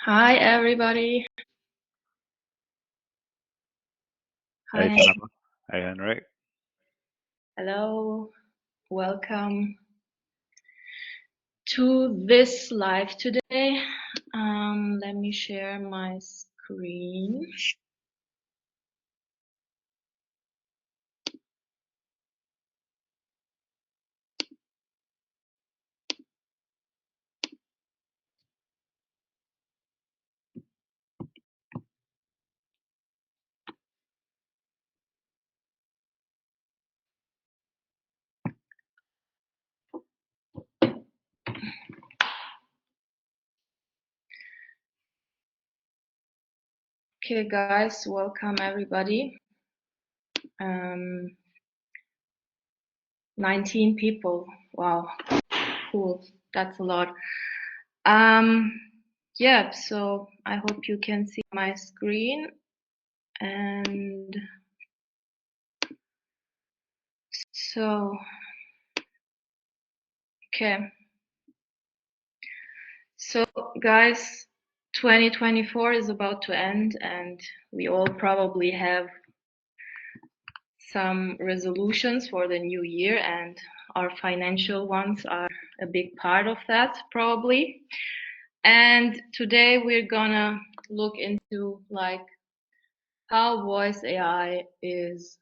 Hi, everybody. Hey, Hi. Panama. Hey, Henryk. Hello. Welcome to this live today. Let me share my screen. Okay, guys, welcome everybody. 19 people. Wow, cool. That's a lot. Yeah, so I hope you can see my screen. And so, okay. So, guys, 2024 is about to end, and we all probably have some resolutions for the new year, and our financial ones are a big part of that, probably. And today we're gonna look into like how voice AI is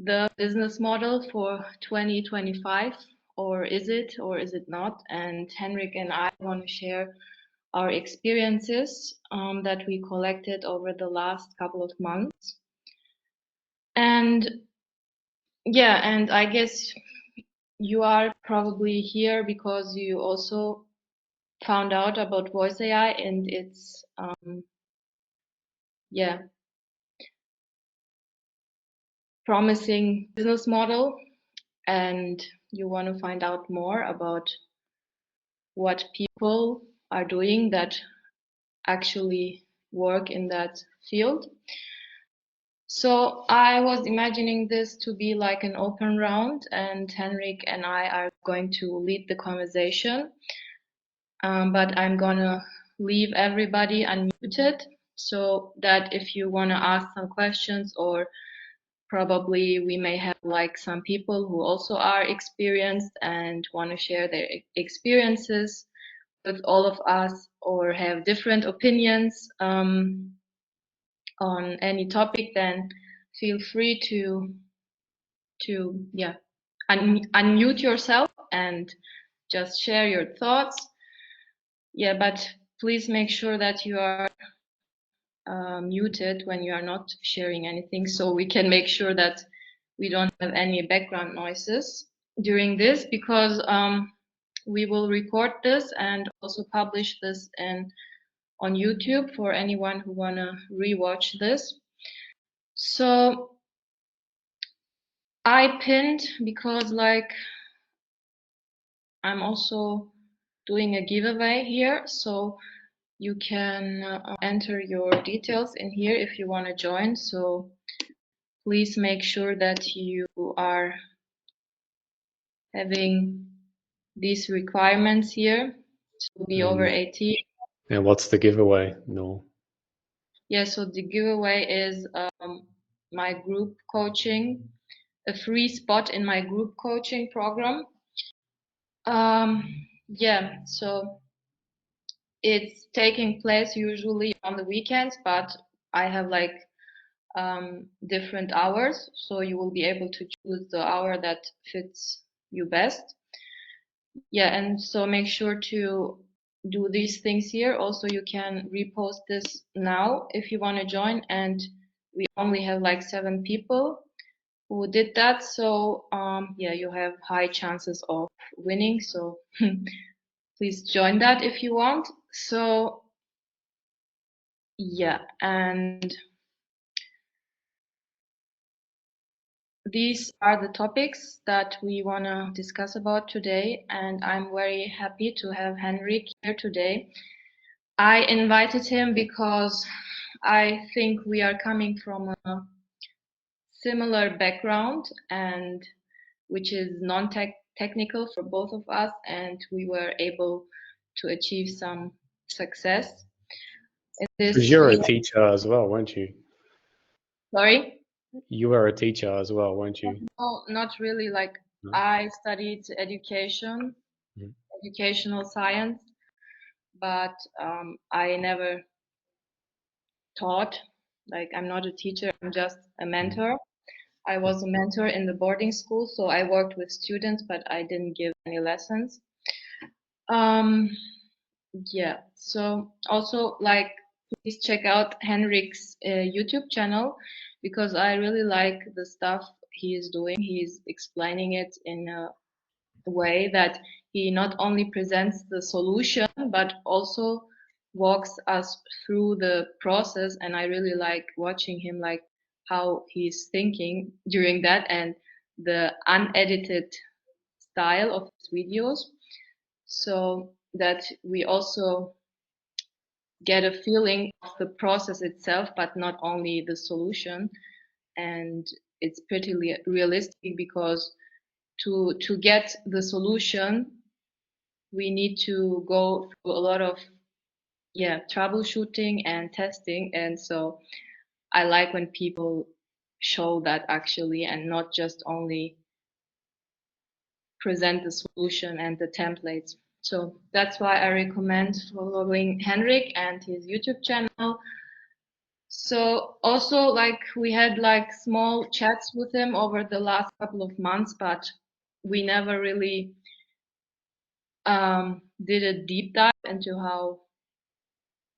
the business model for 2025, or is it not? And Henryk and I want to share our experiences that we collected over the last couple of months. And yeah, and I guess you are probably here because you also found out about voice AI and its yeah, promising business model, and you want to find out more about what people are doing that actually work in that field. So I was imagining this to be like an open round, and Henryk and I are going to lead the conversation, but I'm gonna leave everybody unmuted so that if you want to ask some questions, or probably we may have like some people who also are experienced and want to share their experiences with all of us, or have different opinions on any topic, then feel free to yeah, unmute yourself and just share your thoughts. Yeah, but please make sure that you are muted when you are not sharing anything, so we can make sure that we don't have any background noises during this, because we will record this and also publish this on YouTube for anyone who wanna rewatch this. So I pinned, because like I'm also doing a giveaway here, so you can enter your details in here if you want to join. So please make sure that you are having these requirements here to be over 18. And what's the giveaway? No. Yeah, so the giveaway is my group coaching, a free spot in my group coaching program. Yeah, so it's taking place usually on the weekends, but I have like different hours, so you will be able to choose the hour that fits you best. Yeah, and so make sure to do these things here. Also, you can repost this now if you want to join, and we only have like 7 people who did that, so yeah, you have high chances of winning, so please join that if you want. So yeah, and these are the topics that we want to discuss about today, and I'm very happy to have Henryk here today. I invited him because I think we are coming from a similar background, and which is non-technical for both of us, and we were able to achieve some success in Because this you're a field. teacher as well, weren't you? Sorry? You were a teacher as well, weren't you? No, not really. Like, No? I studied education, Mhm. educational science, but I never taught. Like, I'm not a teacher, I'm just a Mhm. mentor. I was a mentor in the boarding school, so I worked with students, but I didn't give any lessons. Um, yeah, so also, like, please check out Henryk's YouTube channel because I really like the stuff he is doing. He's explaining it in a way that he not only presents the solution but also walks us through the process, and I really like watching him, like how he's thinking during that, and the unedited style of his videos, so that we also get a feeling of the process itself but not only the solution. And it's pretty realistic because to get the solution we need to go through a lot of troubleshooting and testing, and so I like when people show that actually and not just only present the solution and the templates. So that's why I recommend following Henryk and his YouTube channel. So also, like, we had like small chats with him over the last couple of months, but we never really did a deep dive into how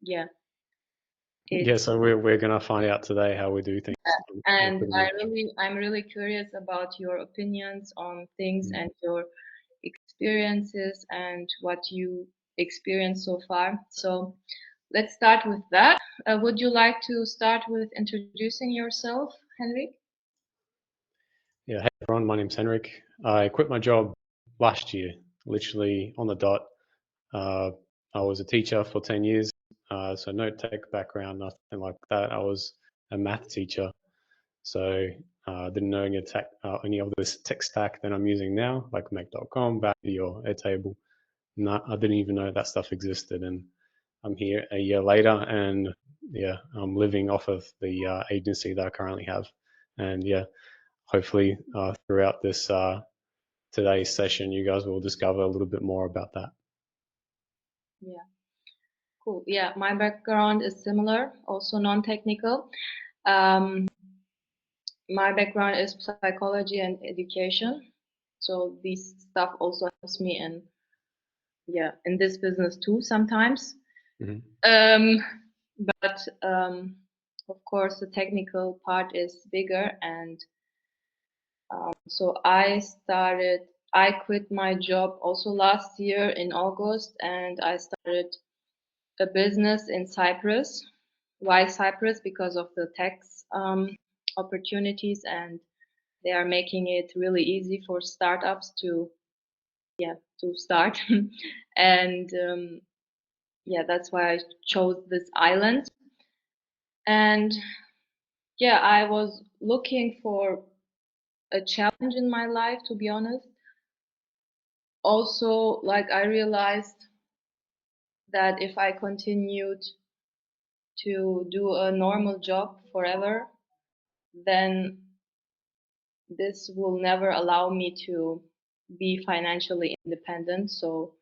Yeah, it's. so we're gonna find out today how we do things. And Pretty much. I'm really curious about your opinions on things Mm. and your experiences and what you experienced so far. So let's start with that. Would you like to start with introducing yourself, Henrik? Yeah, hey everyone, my name's Henrik. I quit my job last year, literally on the dot. Uh, I was a teacher for 10 years, so no tech background, nothing like that. I was a math teacher, so didn't know any of this tech stack that I'm using now, like Make.com, Value, or Airtable. No, I didn't even know that stuff existed, and I'm here a year later, and yeah, I'm living off of the agency that I currently have, and yeah, hopefully throughout this today's session, you guys will discover a little bit more about that. Yeah, cool. Yeah, my background is similar, also non-technical. Um, my background is psychology and education. So this stuff also helps me in this business too sometimes. Mm-hmm. Um, but of course, the technical part is bigger, and so I quit my job also last year in August, and I started a business in Cyprus. Why Cyprus? Because of the tax opportunities, and they are making it really easy for startups to start. And that's why I chose this island. And yeah, I was looking for a challenge in my life, to be honest. Also, like, I realized that if I continued to do a normal job forever, then this will never allow me to be financially independent. So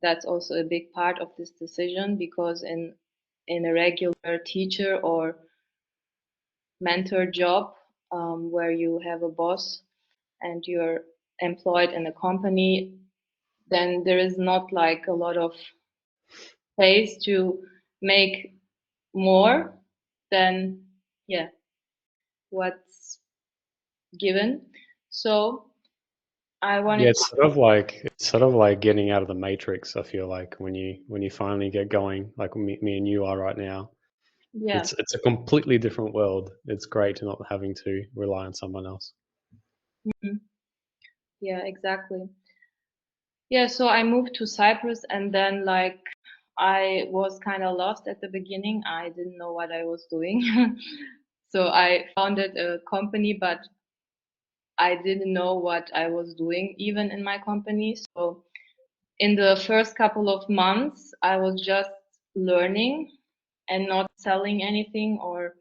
that's also a big part of this decision, because in a regular teacher or mentor job, where you have a boss and you're employed in a company, then there is not like a lot of space to make more than what's given. So I Yeah, wanted to, it's sort of like getting out of the matrix. I feel like when you finally get going, like me and you are right now, yeah. it's a completely different world. It's great not having to rely on someone else. Mhm. Yeah, exactly. Yeah, so I moved to Cyprus, and then, like, I was kind of lost at the beginning. I didn't know what I was doing. So I founded a company, but I didn't know what I was doing even in my company. So in the first couple of months, I was just learning and not selling anything, or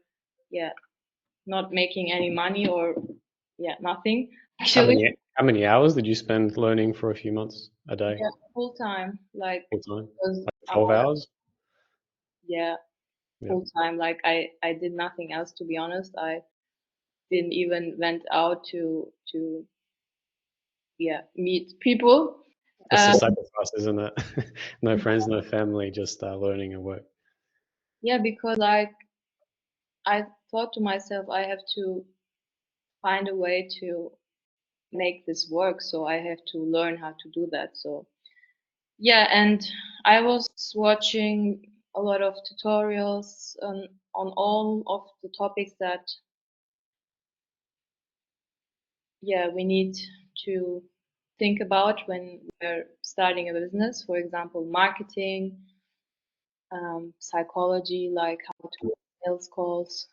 yeah, not making any money, or yeah, nothing actually. How many hours did you spend learning for a few months a day? Yeah, full time, like Full time? was Like 12 hours? yeah, Yeah. full time. Like I did nothing else, to be honest. I didn't even went out to yeah, meet people. That's the Um, sacrifice, isn't it? No friends, no family, just learning and work. yeah, because like I thought to myself, I have to find a way to make this work, so I have to learn how to do that. So yeah, and I was watching a lot of tutorials on all of the topics that yeah, we need to think about when we're starting a business. For example, marketing, psychology, like how to make sales calls.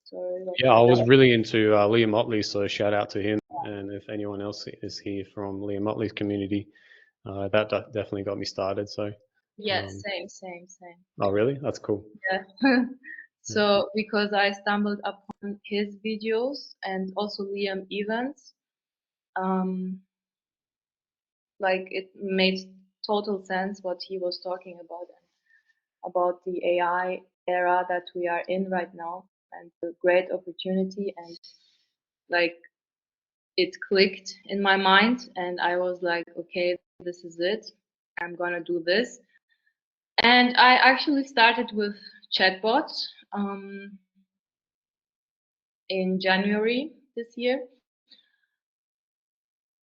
Sorry, what Yeah, I was was that? really into 𝐕𝐨𝐤𝐬𝐬𝐬, so shout out to him. And if anyone else is here from 𝐕𝐨𝐤𝐬𝐬's community, that definitely got me started. So, Yes, um, same. oh really? That's cool. Yeah. Yeah. So because I stumbled upon his videos and also Liam Evans, um, like it made total sense what he was talking about the AI era that we are in right now and the great opportunity, and like it clicked in my mind and I was like, okay, this is it. I'm gonna do this. And I actually started with chatbots in January this year.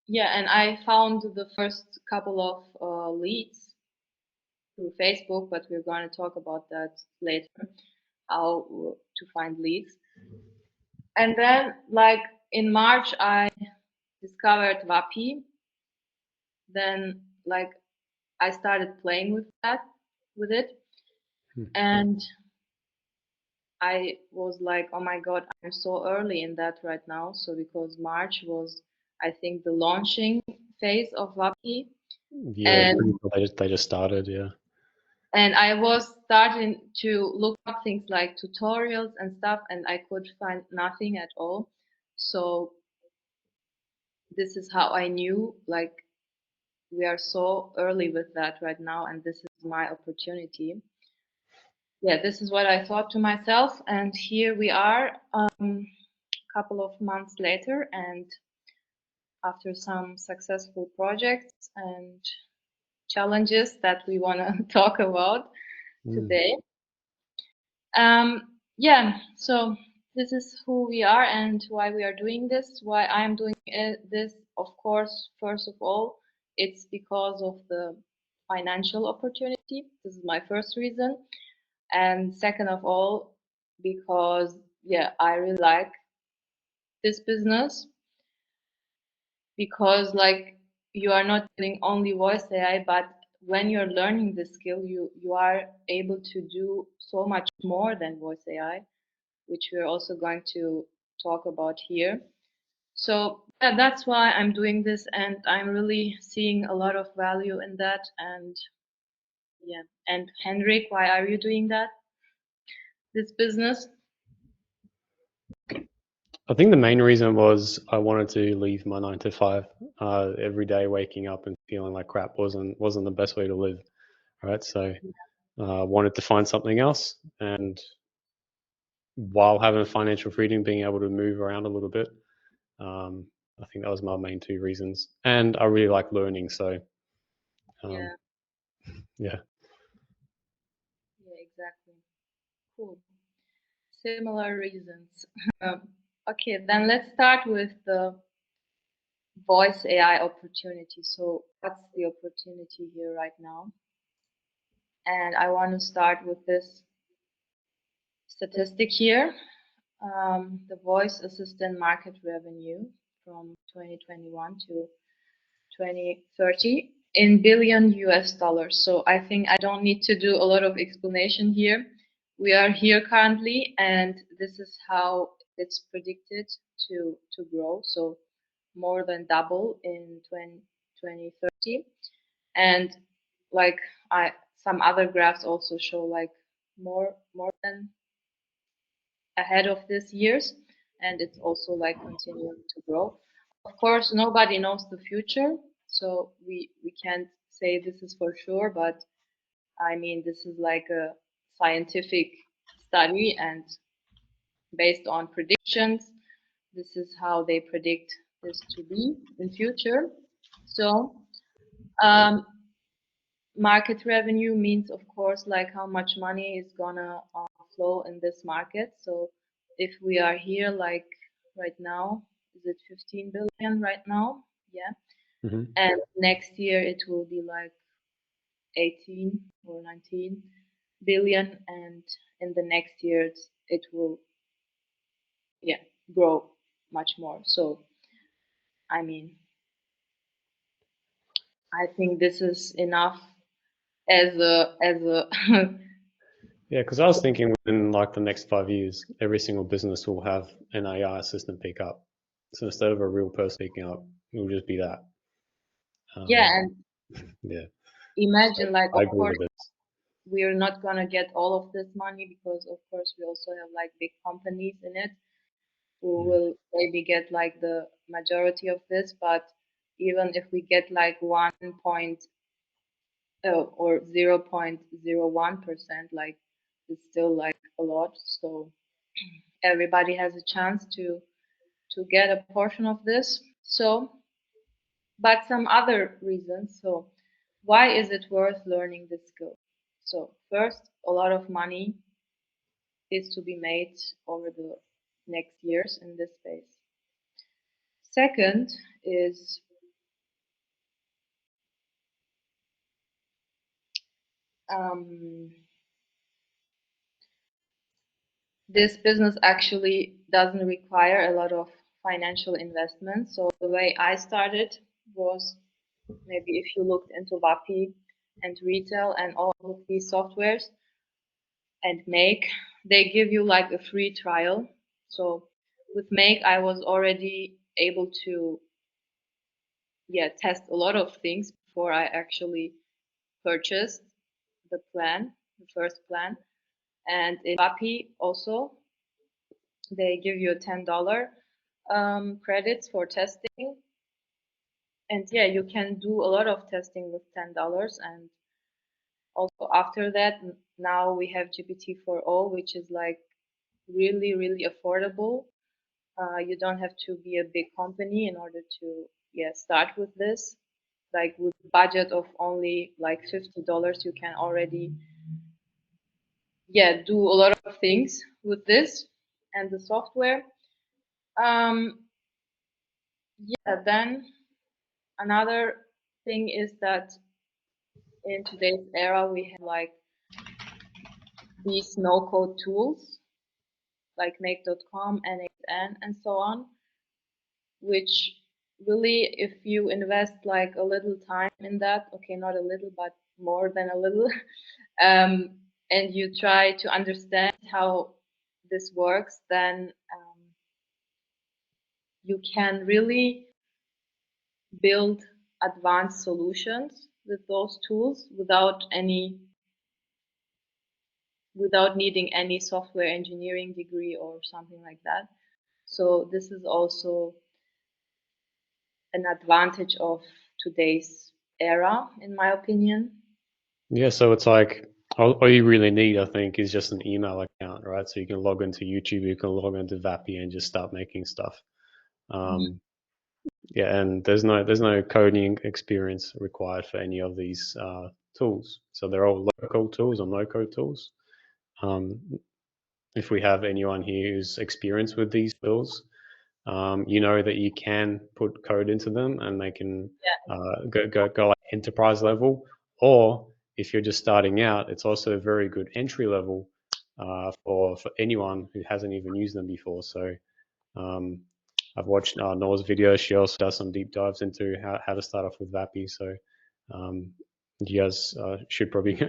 Yeah, and I found the first couple of leads through Facebook, but we're going to talk about that later, how to find leads. And then, like in March, I discovered 𝐕𝐴𝐽. Then, like, I started playing with it, Hmm. and I was like, oh my God, I'm so early in that right now. So because March was, I think, the launching phase of 𝐕𝐴𝐽. Yeah, And they just started. Yeah. and I was starting to look up things like tutorials and stuff, and I could find nothing at all. So this is how I knew, like, we are so early with that right now, and this is my opportunity. Yeah, this is what I thought to myself, and here we are, a couple of months later, and after some successful projects and challenges that we want to talk about today. Yeah, so this is who we are and why we are doing this, why I'm doing this. Of course, first of all, it's because of the financial opportunity. This is my first reason. And second of all, because, yeah, I really like this business because, like, you are not doing only voice AI, but when you're learning this skill, you are able to do so much more than voice AI, which we're also going to talk about here. So yeah, that's why I'm doing this, and I'm really seeing a lot of value in that. And yeah, and Henrik, why are you doing that? This business? I think the main reason was I wanted to leave my 9 to 5. Every day waking up and feeling like crap wasn't the best way to live, right? So wanted to find something else, and while having financial freedom, being able to move around a little bit. I think that was my main two reasons, and I really like learning. So um, Yeah, yeah, yeah, exactly. Cool. Similar reasons. Okay, then let's start with the voice AI opportunity. So what's the opportunity here right now? And I want to start with this statistic here. The voice assistant market revenue from 2021 to 2030 in billion US dollars. So I think I don't need to do a lot of explanation here. We are here currently, and this is how it's predicted to grow. So more than double in 2030. And like some other graphs also show like more than ahead of this years, and it's also like continuing to grow. Of course, nobody knows the future, so we can't say this is for sure, but I mean, this is like a scientific study, and based on predictions, this is how they predict this to be in future. So um, market revenue means, of course, like how much money is gonna flow in this market. So if we are here, like right now, is it 15 billion right now? Yeah. Mm-hmm. And next year it will be like 18 or 19 billion, and in the next years it will, yeah, grow much more. So I mean, I think this is enough as a Yeah, because I was thinking within like the next 5 years, every single business will have an AI assistant pick up. So instead of a real person picking up, it will just be that. yeah. Um, And yeah, so imagine, like, I of agree course with this. we're not gonna get all of this money, because of course we also have like big companies in it who Mm. will maybe get like the majority of this. But even if we get like 0.01%, like it's still like a lot. So everybody has a chance to get a portion of this. So, but some other reasons. So why is it worth learning this skill? So first, a lot of money is to be made over the next years in this space. Second is um, this business actually doesn't require a lot of financial investment. So the way I started was, maybe if you looked into 𝐕𝐴𝐲 and retail and all of these softwares and Make, they give you like a free trial. So with Make, I was already able to, yeah, test a lot of things before I actually purchased the plan, the first plan. And in 𝐕𝐴𝐲 also, they give you a $10 credits for testing. And yeah, you can do a lot of testing with $10. And also after that, now we have GPT-4o, which is like really, really affordable. You don't have to be a big company in order to, yeah, start with this. Like with budget of only like $50, you can already, yeah, do a lot of things with this and the software. Um, yeah, then another thing is that in today's era, we have like these no-code tools like make.com, NXN, and so on, which really, if you invest like a little time in that, okay, not a little, but more than a little, and you try to understand how this works, then you can really build advanced solutions with those tools without needing any software engineering degree or something like that. So this is also an advantage of today's era, in my opinion. Yeah, so it's like all you really need, I think, is just an email account, right? So you can log into YouTube, you can log into 𝐕𝐴𝐲 and just start making stuff. Mhm. Yeah, and there's no coding experience required for any of these tools. So they're all low-code tools or no-code tools. Um, if we have anyone here who's experienced with these tools, you know that you can put code into them and they can Yeah. go like enterprise level. Or if you're just starting out, it's also a very good entry level for anyone who hasn't even used them before. So um, I've watched Nour's video. She also does some deep dives into how to start off with 𝐕𝐴𝐲. So You guys should probably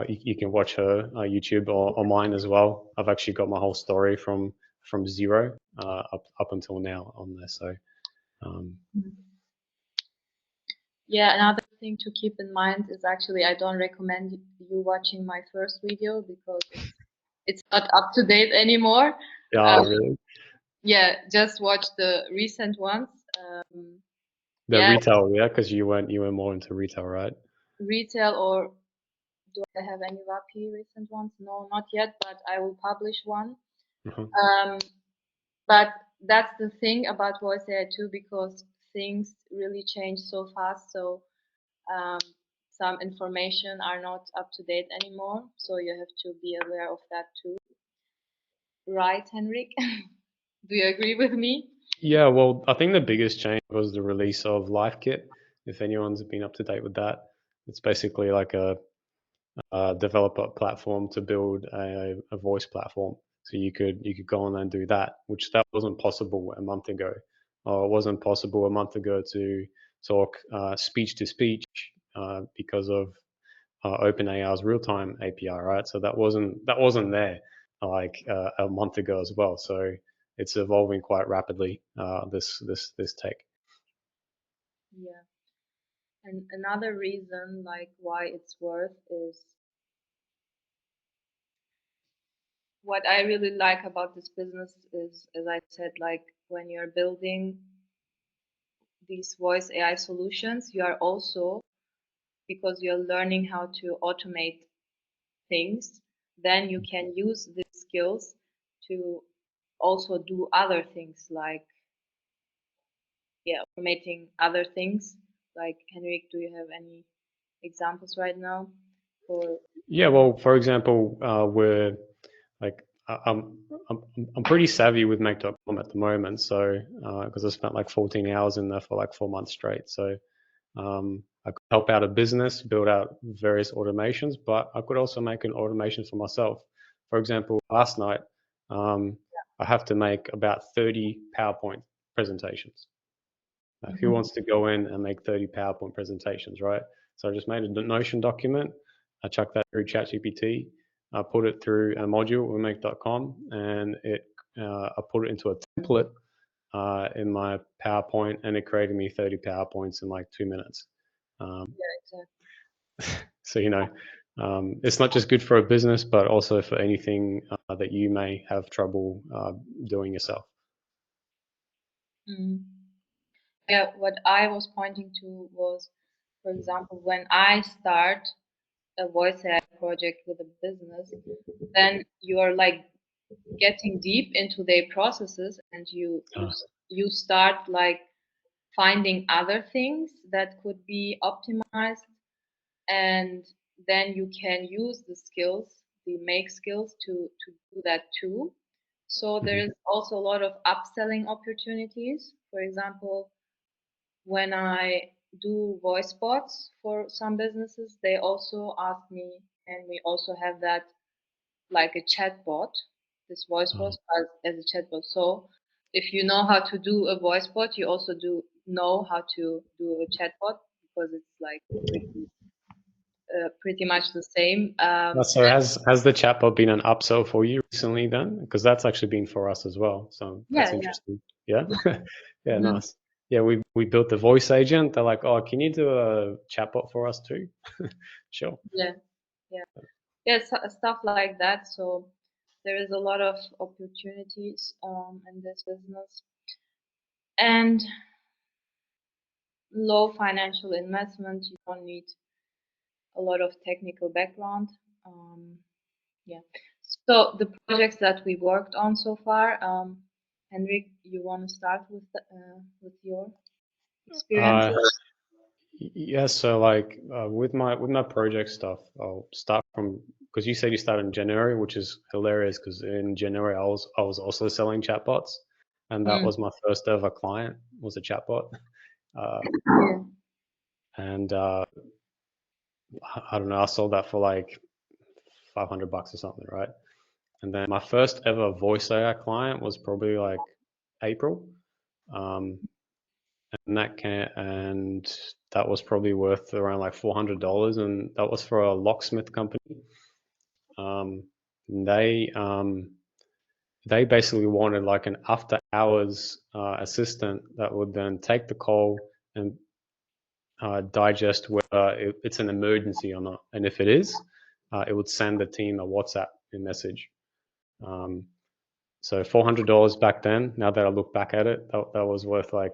you can watch her YouTube or mine as well. I've actually got my whole story from zero up until now on there. So yeah, another thing to keep in mind is actually I don't recommend you watching my first video because it's not up to date anymore. yeah, really, Yeah, just watch the recent ones. the Yeah, retail, yeah, because you went more into retail, right? retail, or do I have any WAPI recent ones? No, not yet, but I will publish one. Uh-huh. But that's the thing about voice AI too, because things really change so fast. So um, some information are not up to date anymore. So you have to be aware of that too. Right, Henrik? Do you agree with me? Yeah, well, I think the biggest change was the release of 𝐕𝐨𝐢𝐜𝐞. If anyone's been up to date with that, it's basically like a developer platform to build a voice platform. So you could go on and do that, which that wasn't possible a month ago, or it wasn't possible a month ago to talk speech to speech because of OpenAI's real-time API, right? So that wasn't there like a month ago as well. So it's evolving quite rapidly. This tech. Yeah. And another reason, like why it's worth, is what I really like about this business is, as I said, like when you're building these voice AI solutions, you are also, because you're learning how to automate things, then you can use these skills to also do other things, like yeah, automating other things. Like Henrik, do you have any examples right now for? Yeah, well, for example, we're like I'm pretty savvy with make.com at the moment, so because I spent like 14 hours in there for like 4 months straight. So I could help out a business build out various automations, but I could also make an automation for myself. For example, last night I have to make about 30 PowerPoint presentations. Who wants to go in and make 30 PowerPoint presentations, right? So I just made a Notion document. I chucked that through ChatGPT. I put it through a module with make.com, and I put it into a template in my PowerPoint, and it created me 30 PowerPoints in like 2 minutes. Yeah, exactly. So it's not just good for a business, but also for anything that you may have trouble doing yourself. Mm. Yeah, what I was pointing to was, for example, when I start a voice AI project with a business, then you are like getting deep into their processes, and you start like finding other things that could be optimized, and then you can use the skills, the make skills, to do that too. So there is also a lot of upselling opportunities. For example, when I do voice bots for some businesses, they also ask me, and we also have that like a chatbot, this voice bot as a chatbot. So if you know how to do a voice bot, you also do know how to do a chatbot, because it's like pretty much the same. So has the chatbot been an upsell for you recently then? Because that's actually been for us as well. So that's Yeah, interesting. Yeah. Yeah, hmm nice. Yeah, we built the voice agent. They're like, oh, can you do a chatbot for us too? Sure. yeah, yeah, yeah, stuff like that. So there is a lot of opportunities in this business, and low financial investment. You don't need a lot of technical background. Um, yeah. So the projects that we worked on so far, Henrik, you want to start with your Uh, experiences? yeah, so like with my project stuff, I'll start from because you said you started in January, which is hilarious because in January I was also selling chatbots, and that Mm, was my first ever client was a chatbot, uh, yeah. and I don't know, I sold that for like $500 or something, right? And then my first ever voice AI client was probably like April. Um, and that was probably worth around like $400, and that was for a locksmith company. They basically wanted like an after hours assistant that would then take the call and digest whether it's an emergency or not, and if it is, it would send the team a WhatsApp message. So $400 back then. Now that I look back at it, that was worth like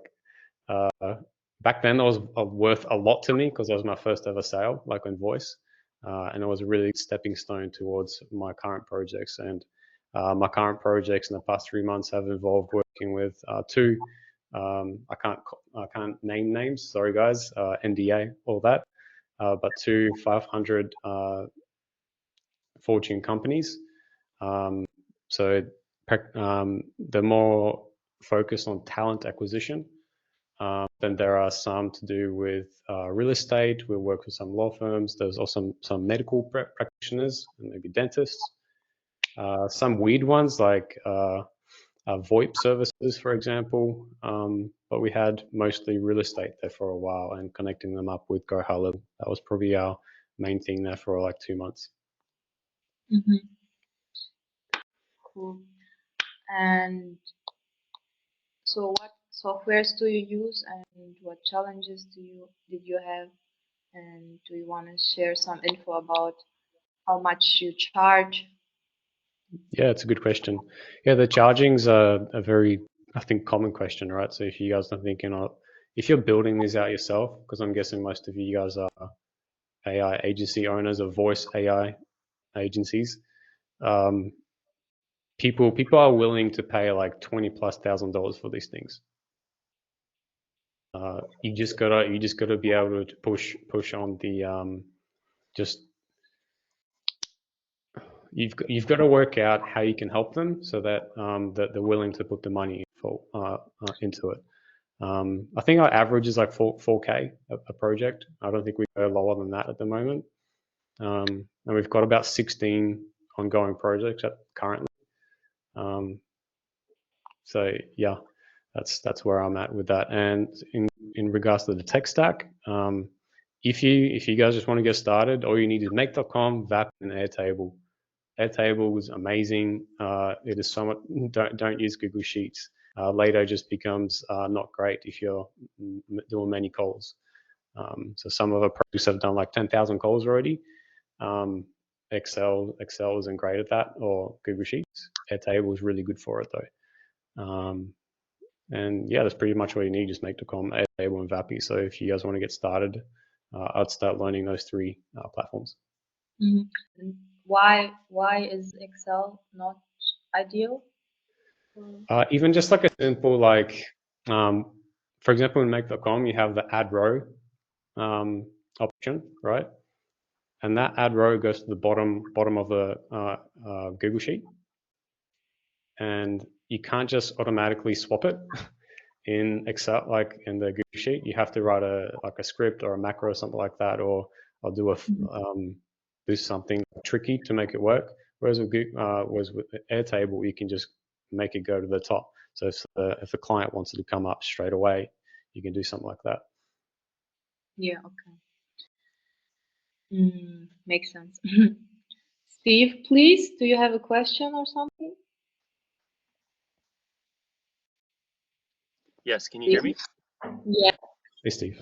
back then that was worth a lot to me because that was my first ever sale, like on voice, and it was a really stepping stone towards my current projects. And my current projects in the past 3 months have involved working with two. I can't name names. Sorry, guys. NDA, all that. But two 500 Fortune companies. So they're more focused on talent acquisition. Then there are some to do with real estate. We work with some law firms. There's also some medical practitioners and maybe dentists. Some weird ones like VoIP services, for example. But we had mostly real estate there for a while and connecting them up with 𝐕𝐨𝐢𝐬𝐬. That was probably our main thing there for like 2 months. Mm-hmm. Cool. And so what softwares do you use and what challenges did you have? And do you want to share some info about how much you charge? Yeah, it's a good question. Yeah, the charging's a very, I think, common question, right? So if you guys are thinking of, if you're building these out yourself, because I'm guessing most of you guys are AI agency owners or voice AI agencies, people are willing to pay like $20,000+ for these things. You just gotta be able to push on the just you've got to work out how you can help them so that that they're willing to put the money into it. I think our average is like 4K a project. I don't think we go lower than that at the moment. And we've got about 16 ongoing projects currently. So yeah, that's where I'm at with that. And in regards to the tech stack, if you guys just want to get started, all you need is make.com, VAP, and Airtable. Airtable is amazing. It is somewhat, don't use Google Sheets. Later just becomes not great if you're doing many calls. So some of our projects have done like 10,000 calls already. Excel isn't great at that, or Google Sheets. Airtable is really good for it though. And yeah, that's pretty much what you need. Just make.com, Airtable, and Vappy. So if you guys want to get started, I'd start learning those three platforms. Mm-hmm. Why is Excel not ideal? Even just like a simple like, for example, in make.com, you have the add row option, right? And that add row goes to the bottom of the Google Sheet, and you can't just automatically swap it in Excel, like in the Google Sheet. You have to write a script or a macro or something like that, or I'll do do something tricky to make it work. Whereas with Airtable, you can just make it go to the top. So if the client wants it to come up straight away, you can do something like that. Yeah, okay. Makes sense. Steve, please, do you have a question or something? Yes, can you hear me? Yeah. Hey, Steve.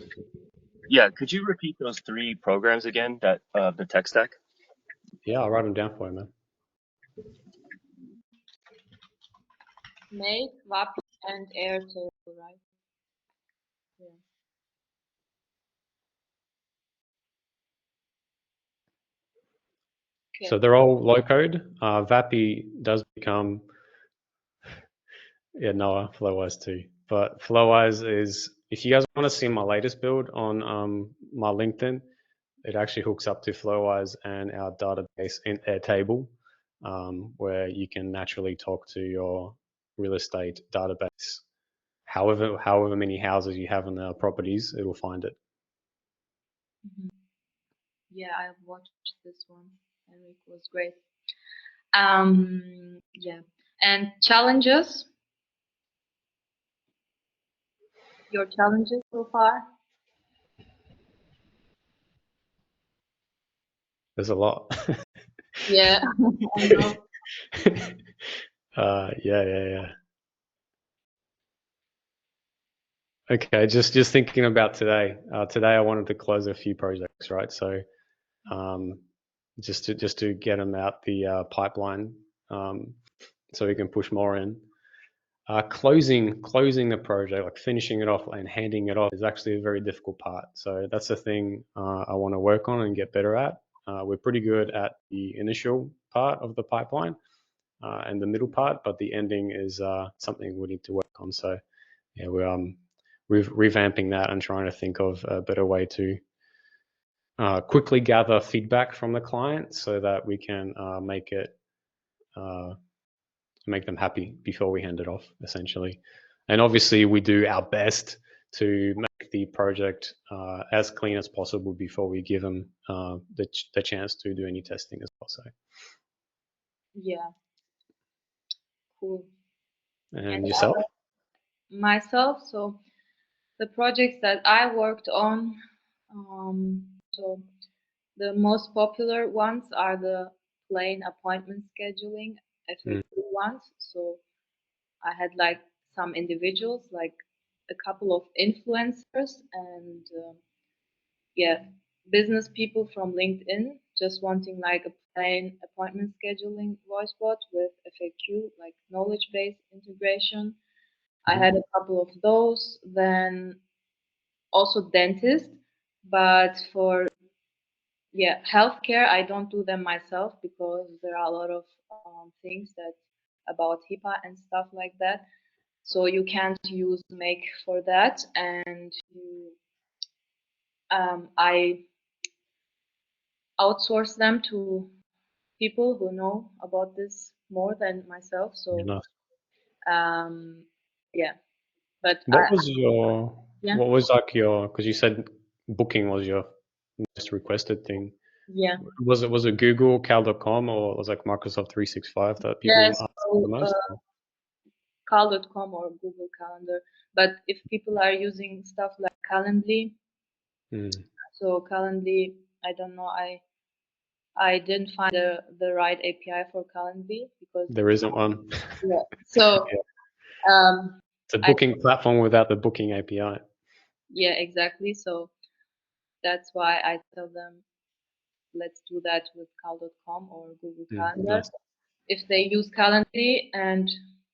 Yeah, could you repeat those three programs again, that the tech stack? Yeah, I'll write them down for you, man. Make, Vappy, and Airtable, right? Yeah. Okay. So they're all low code. Vappy does become, yeah, nour, Flowise too. But Flowise is, if you guys want to see my latest build on my LinkedIn, it actually hooks up to Flowise and our database in Airtable, where you can naturally talk to your real estate database. However many houses you have in the properties, it will find it. Yeah, I've watched this one. Henryk was great. Yeah. And challenges? your challenges so far? There's a lot. Yeah, I know. Yeah. Okay, just thinking about today. Today I wanted to close a few projects, right? So just to get them out the pipeline, so we can push more in. Closing the project, like finishing it off and handing it off, is actually a very difficult part. So that's the thing I want to work on and get better at. We're pretty good at the initial part of the pipeline and the middle part, but the ending is something we need to work on. So yeah, we're revamping that and trying to think of a better way to quickly gather feedback from the client so that we can make them happy before we hand it off, essentially. And obviously, we do our best to make the project as clean as possible before we give them the chance to do any testing as well. So, Yeah, cool. and yourself? Myself, so the projects that I worked on, so the most popular ones are the plain appointment scheduling FAQ ones. So I had like some individuals, like a couple of influencers and yeah, business people from LinkedIn just wanting like a plain appointment scheduling voice bot with FAQ, like knowledge based integration. I had a couple of those. Then also dentist, but for healthcare, I don't do them myself because there are a lot of things that about HIPAA and stuff like that. So you can't use Make for that, and I outsource them to people who know about this more than myself. So Nice. yeah, but What was your yeah, what was like your, because you said booking was your most requested thing. yeah. Was it Google cal.com or was it like Microsoft 365 that people Yes, asked so, the most? cal.com or Google Calendar. But if people are using stuff like Calendly, so Calendly, I don't know, I didn't find the right API for Calendly because There isn't one. yeah. So Yeah. It's a booking platform without the booking API. yeah, exactly. So that's why I tell them let's do that with cal.com or Google Calendar. Nice. If they use Calendly and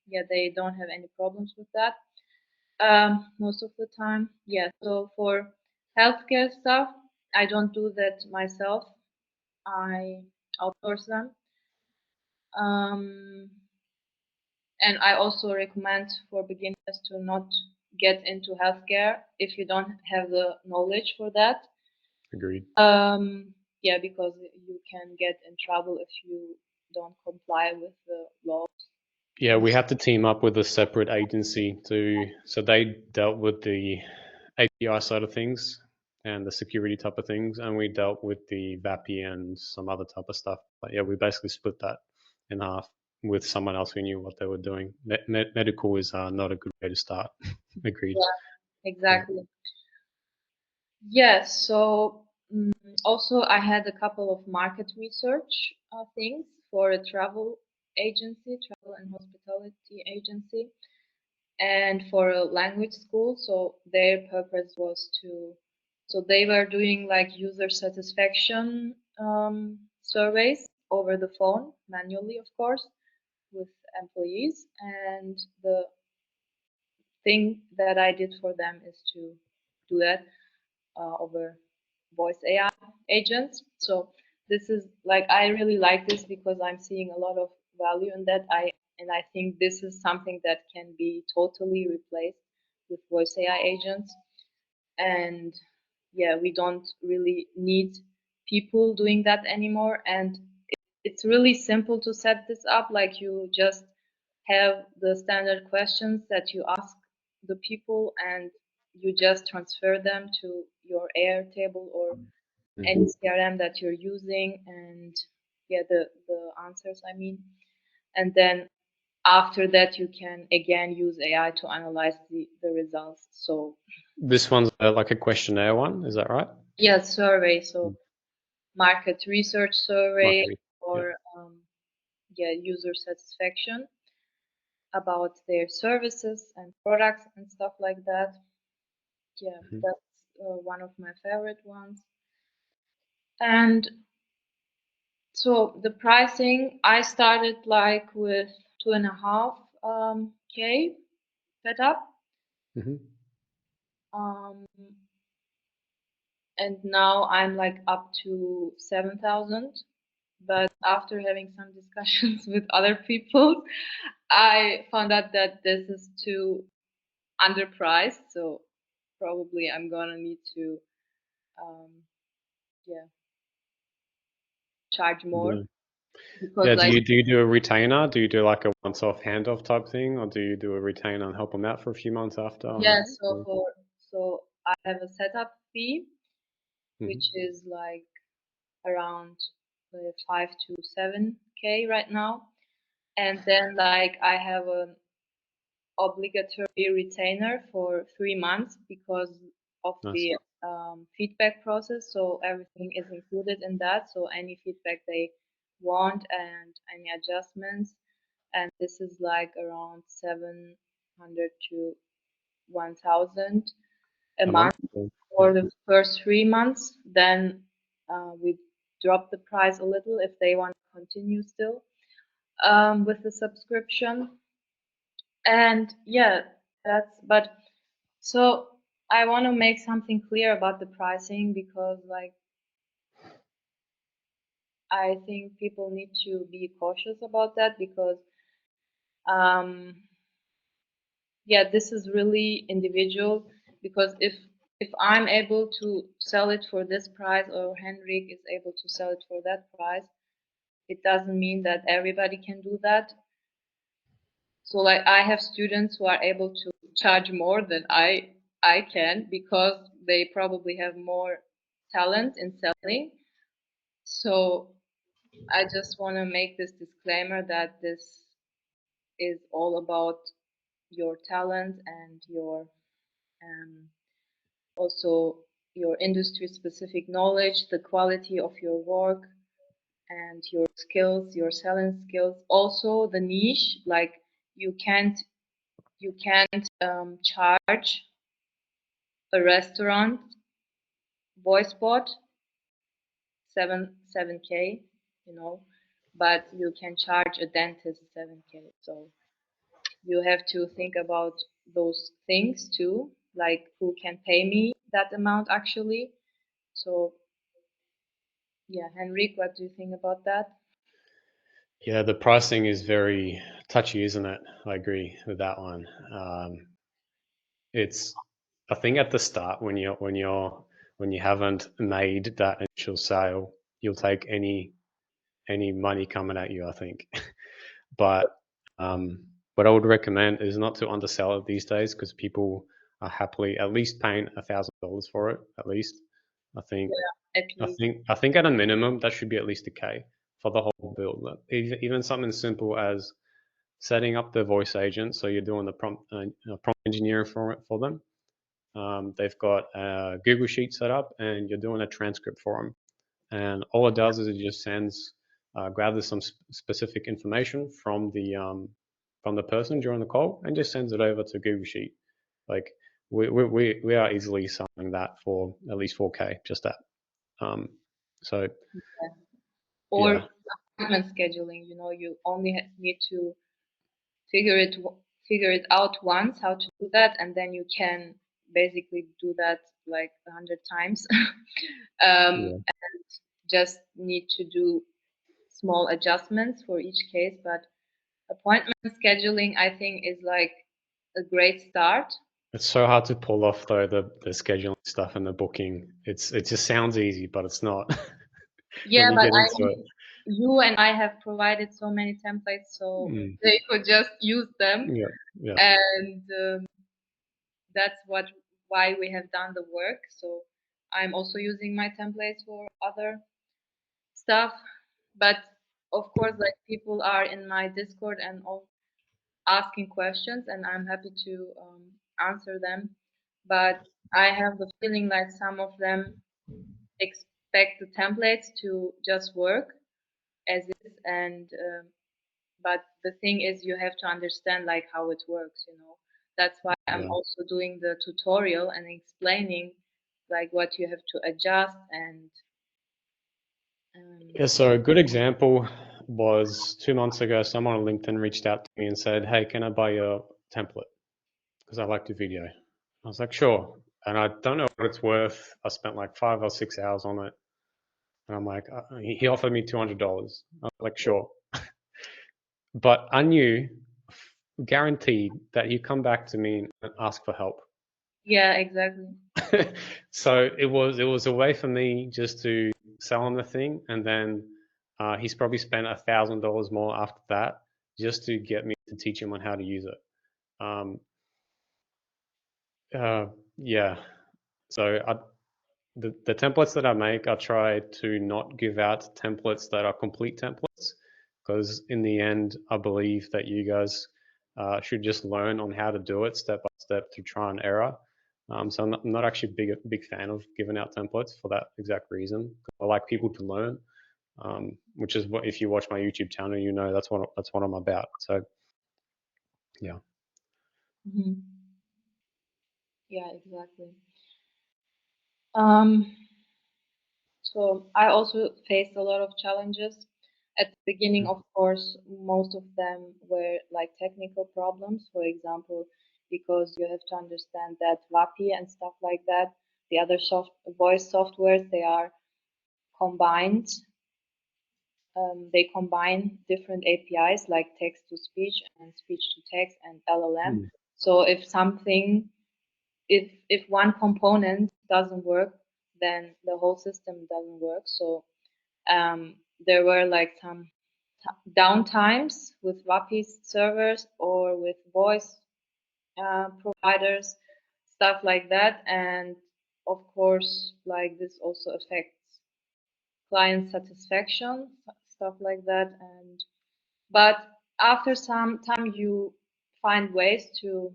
yeah, they don't have any problems with that. Most of the time, yeah. So for healthcare stuff, I don't do that myself. I outsource them. And I also recommend for beginners to not get into healthcare if you don't have the knowledge for that. Agreed. Yeah, because you can get in trouble if you don't comply with the laws. Yeah, we have to team up with a separate agency so they dealt with the API side of things and the security type of things, and we dealt with the VAPI and some other type of stuff. But yeah, we basically split that in half with someone else who knew what they were doing. Medical is not a good way to start. Agreed. Yeah, exactly. Yes, so also I had a couple of market research things for a travel agency, travel and hospitality agency, and for a language school. So their purpose was so they were doing like user satisfaction surveys over the phone, manually, of course, with employees. And the thing that I did for them is to do that over voice AI agents. So this is like I really like this because I'm seeing a lot of value in that. I think this is something that can be totally replaced with voice AI agents. And yeah, we don't really need people doing that anymore. And it's really simple to set this up. Like you just have the standard questions that you ask the people and you just transfer them to your Airtable or any CRM that you're using, and yeah, the answers, I mean. And then after that, you can again use AI to analyze the results. So This one's like a questionnaire one, is that right? yeah, survey. So market research survey Okay. or yeah, user satisfaction about their services and products and stuff like that. Yeah, Mhm. that's one of my favorite ones. And so the pricing, I started like with 2.5 K setup. Mhm. And now I'm like up to 7,000. But after having some discussions with other people, I found out that this is too underpriced. So probably I'm gonna need to, yeah, charge more Yeah. because Yeah. like Do you do a retainer? Do you do like a once-off handoff type thing, or do you do a retainer and help them out for a few months after? yeah. So I have a setup fee, Mhm. which is like around 5 to 7K right now, and then like I have an obligatory retainer for 3 months because of Nice. the feedback process. So everything is included in that. So any feedback they want and any adjustments, and this is like around 700 to 1,000 a A month? month Or- for Yeah. the first 3 months. Then we drop the price a little if they want to continue still with the subscription. And yeah, that's but so I want to make something clear about the pricing because like I think people need to be cautious about that because um yeah, this is really individual because if I'm able to sell it for this price or Henrik is able to sell it for that price, it doesn't mean that everybody can do that. So like I have students who are able to charge more than I can because they probably have more talent in selling. So I just want to make this disclaimer that this is all about your talent and your um, also your industry specific knowledge, the quality of your work and your skills, your selling skills. Also the niche, like you can't charge a restaurant voice bot 7K, but you can charge a dentist 7K. So you have to think about those things too, like who can pay me that amount actually. So yeah, Henrik, what do you think about that? Yeah, the pricing is very touchy, isn't it? I agree with that one. It's, I think at the start when you haven't made that initial sale, you'll take any money coming at you, I think. But what I would recommend is not to undersell it these days because people are happily at least paying $1,000 for it. At least, I think. Yeah, at least. I think at a minimum that should be at least a K for the whole build. Even something simple as setting up the voice agent, so you're doing the prompt engineering for them. They've got a Google Sheet set up, and you're doing a transcript for them. And all it does is it just gathers some specific information from the person during the call and just sends it over to Google Sheet. Like we are easily selling that for at least 4K, just that. Um, so Yeah. Or yeah, appointment scheduling, you only need to figure it figure it out once how to do that, and then you can basically do that like 100 times. yeah. And just need to do small adjustments for each case. But appointment scheduling, I think, is like a great start. It's so hard to pull off though the scheduling stuff and the booking. It just sounds easy, but it's not when Yeah, you but get I into it. mean, you and I have provided so many templates, so Mm, they could just use them, yeah, yeah. and that's why we have done the work. So I'm also using my templates for other stuff, but of course, like people are in my Discord and all, asking questions, and I'm happy to answer them. But I have the feeling like some of them expect the templates to just work as is, and but the thing is, you have to understand like how it works. That's why I'm Yeah. also doing the tutorial and explaining like what you have to adjust and Yeah, so a good example was 2 months ago, someone on LinkedIn reached out to me and said, "Hey, can I buy your template? Because I like the video." I was like, "Sure." And I don't know what it's worth. I spent like 5 or 6 hours on it. And I'm like, he offered me $200. I was like, "Sure." But I knew, guaranteed, that he'd come back to me and ask for help. yeah, exactly. So it was a way for me just to sell him the thing, and then he's probably spent $1,000 more after that just to get me to teach him on how to use it. Um, yeah. So the templates that I make, I try to not give out templates that are complete templates, because in the end, I believe that you guys should just learn on how to do it step by step through trial and error. So I'm not actually a big fan of giving out templates for that exact reason. I like people to learn, which is what, if you watch my YouTube channel, you know that's what I'm about. So yeah. Hmm. Yeah, exactly. Um, so I also faced a lot of challenges. At the beginning, of course, most of them were like technical problems. For example, because you have to understand that VAPI and stuff like that, the other voice softwares, they are combined. They combine different APIs like text to speech and speech to text and LLM. Mm. So if one component doesn't work, then the whole system doesn't work. So there were like some downtimes with VAPI servers or with voice providers, stuff like that. And of course, like this also affects client satisfaction, stuff like that. But after some time, you find ways to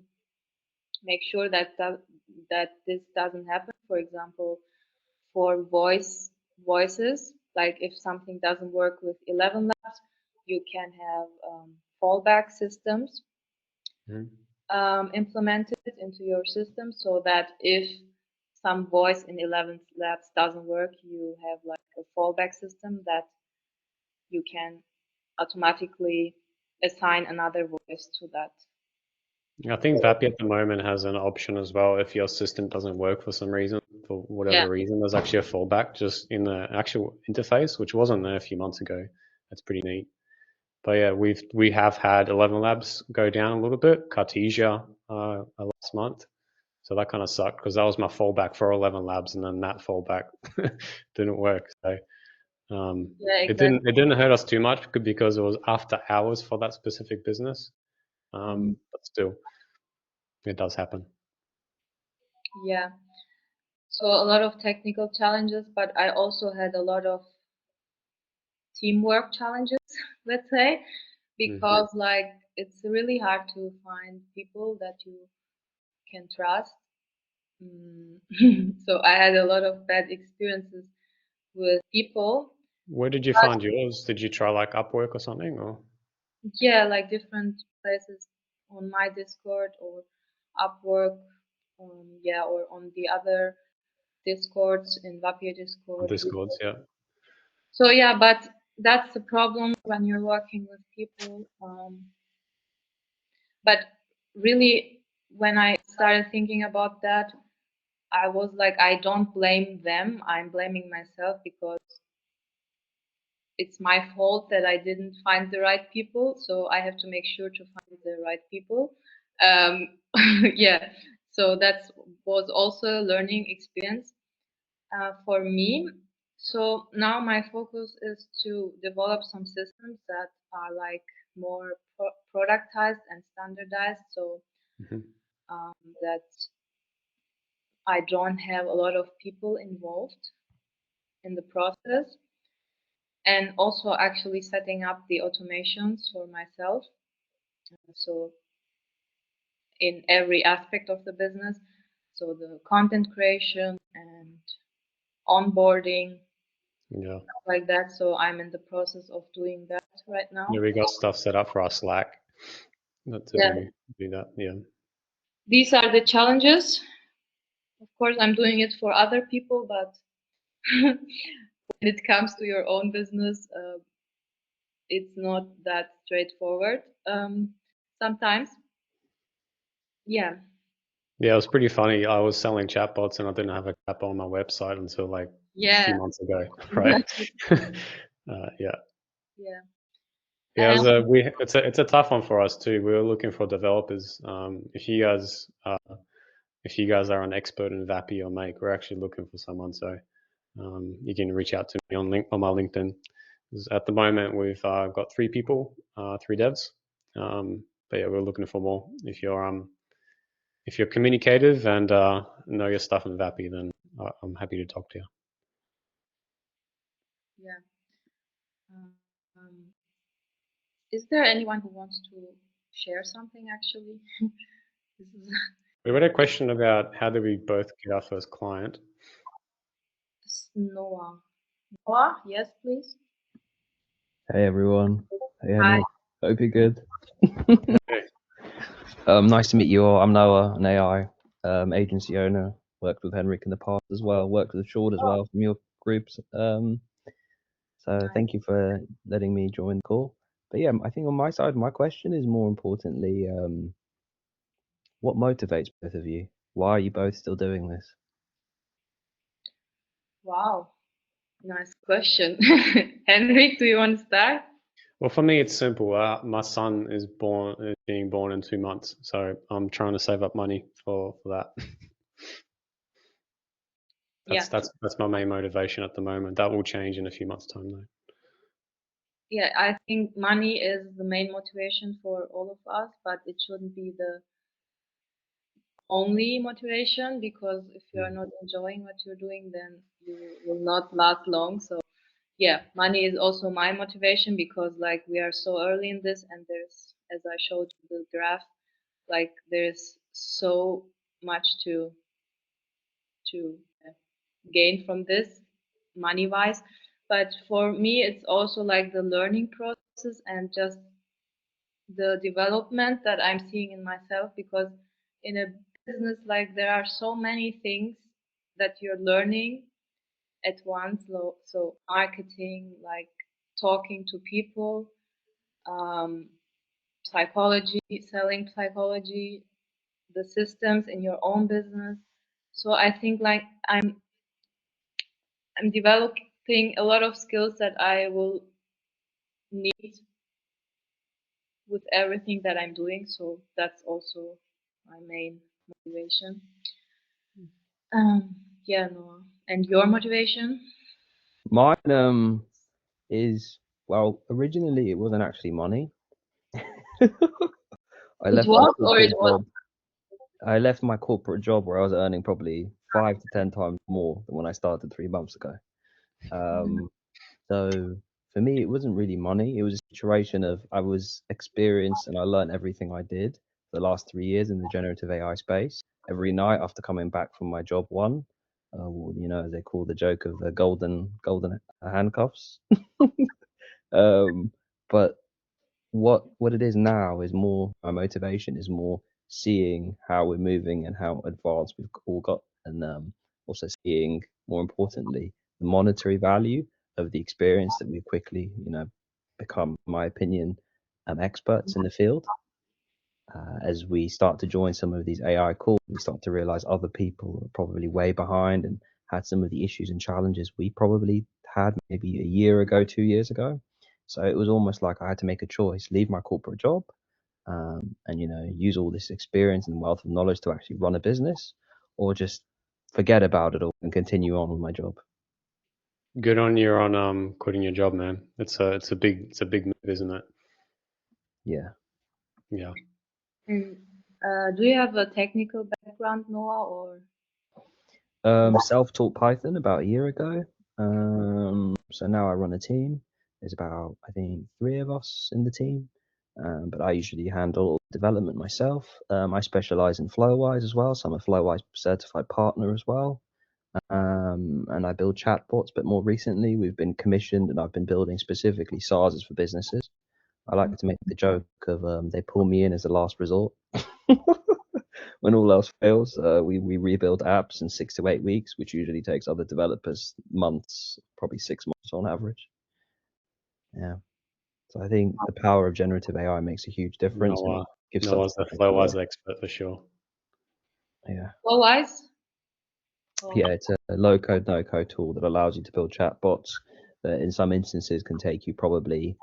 make sure that this doesn't happen. For example, for voices, like if something doesn't work with 11 labs, you can have fallback systems Mm. implemented into your system, so that if some voice in 11 labs doesn't work, you have like a fallback system that you can automatically assign another voice to that. I think VAPI at the moment has an option as well. If your system doesn't work for some reason, for Yeah. whatever reason, there's actually a fallback just in the actual interface, which wasn't there a few months ago. That's pretty neat. But yeah, we have had 11 labs go down a little bit. 𝐜𝐨𝐬𝐧 last month, so that kind of sucked because that was my fallback for 11 labs, and then that fallback didn't work. So Yeah, it exactly. didn't hurt us too much because it was after hours for that specific business. But still, it does happen. Yeah. So a lot of technical challenges, but I also had a lot of teamwork challenges, let's say, because like it's really hard to find people that you can trust. So I had a lot of bad experiences with people. Where did you But find yours? Did you try like Upwork or something? Or yeah, like different places on my Discord or Upwork, yeah, or on the other Discords in Zapier Discord. Discords? Yeah. So yeah, but that's the problem when you're working with people. But really, when I started thinking about that, I was like, I don't blame them. I'm blaming myself because it's my fault that I didn't find the right people. So I have to make sure to find the right people. Um, yeah. So that was also a learning experience for me. So now my focus is to develop some systems that are like more productized and standardized, so Mhm. that I don't have a lot of people involved in the process, and also actually setting up the automations for myself. So in every aspect of the business, so the content creation and onboarding, Yeah. stuff like that. So I'm in the process of doing that right now. Yeah, we got stuff set up for our Slack not to Yeah. do that. Yeah. These are the challenges. Of course, I'm doing it for other people, but when it comes to your own business, it's not that straightforward sometimes. Yeah. Yeah, it was pretty funny. I was selling chatbots and I didn't have a chatbot on my website until like a Yeah. few months ago, right? Yeah. Yeah. Yeah, it's a tough one for us too. We were looking for developers. If you guys are an expert in VAPI or Make, we're actually looking for someone. So you can reach out to me on my LinkedIn. 'Cause at the moment, we've got 3 people, 3 devs. But yeah, we're looking for more. If you're communicative and know your stuff in VAPI, then I'm happy to talk to you. Yeah. Is there anyone who wants to share something actually? This is We had a question about how do we both get our first client. Noah. Noah, yes, please. Hey everyone. Hey Hi. Henrik. Hope you're good. Hey. Nice to meet you all. I'm Noah, an AI agency owner. Worked with Henrik in the past as well. Worked with Short as well from your groups. So thank you for letting me join the call. But yeah, I think on my side, my question is more importantly, what motivates both of you? Why are you both still doing this? Wow. Nice question. Henrik, do you want to start? Well, for me, it's simple. My son is being born in 2 months, so I'm trying to save up money for that. That's my main motivation at the moment. That will change in a few months' time, though. Yeah, I think money is the main motivation for all of us, but it shouldn't be the only motivation, because if you're not enjoying what you're doing, then you will not last long. So yeah, money is also my motivation, because like we are so early in this, and there's, as I showed you the graph, like there's so much to gain from this money wise. But for me, it's also like the learning process and just the development that I'm seeing in myself, because in a business, like there are so many things that you're learning at once. So marketing, like talking to people, psychology, selling psychology, the systems in your own business. So I think like I'm developing a lot of skills that I will need with everything that I'm doing. So that's also my main motivation. Yeah, Noah. And your motivation? Mine is, well, originally it wasn't actually money. I left my corporate job. I left my corporate job where I was earning probably 5 to 10 times more than when I started 3 months ago. So for me, it wasn't really money. It was a situation of I was experienced and I learned everything I did the last 3 years in the generative AI space. Every night after coming back from my job one, you know, as they call the joke of the golden handcuffs. But what it is now is more, my motivation is more seeing how we're moving and how advanced we've all got, and also seeing, more importantly, the monetary value of the experience that we quickly, you know, become, in my opinion, experts in the field. As we start to join some of these AI calls, we start to realize other people are probably way behind and had some of the issues and challenges we probably had maybe a year ago, 2 years ago. So it was almost like I had to make a choice: leave my corporate job, and, you know, use all this experience and wealth of knowledge to actually run a business, or just forget about it all and continue on with my job. Good on you on quitting your job, man. It's a big move, isn't it? Yeah. Yeah. And do you have a technical background, Noah, or? Self-taught Python about a year ago. So now I run a team. There's about, I think, 3 of us in the team. but I usually handle development myself. I specialize in FlowWise as well, so I'm a FlowWise certified partner as well. And I build chatbots, but more recently we've been commissioned and I've been building specifically SaaSes for businesses. I like to make the joke of they pull me in as a last resort. When all else fails, we rebuild apps in 6 to 8 weeks, which usually takes other developers months, probably 6 months on average. Yeah. So I think the power of generative AI makes a huge difference. And Noah, it gives Noah's the something FlowWise expert for sure. Yeah. Otherwise, oh, Yeah, it's a low code, no code tool that allows you to build chatbots that in some instances can take you probably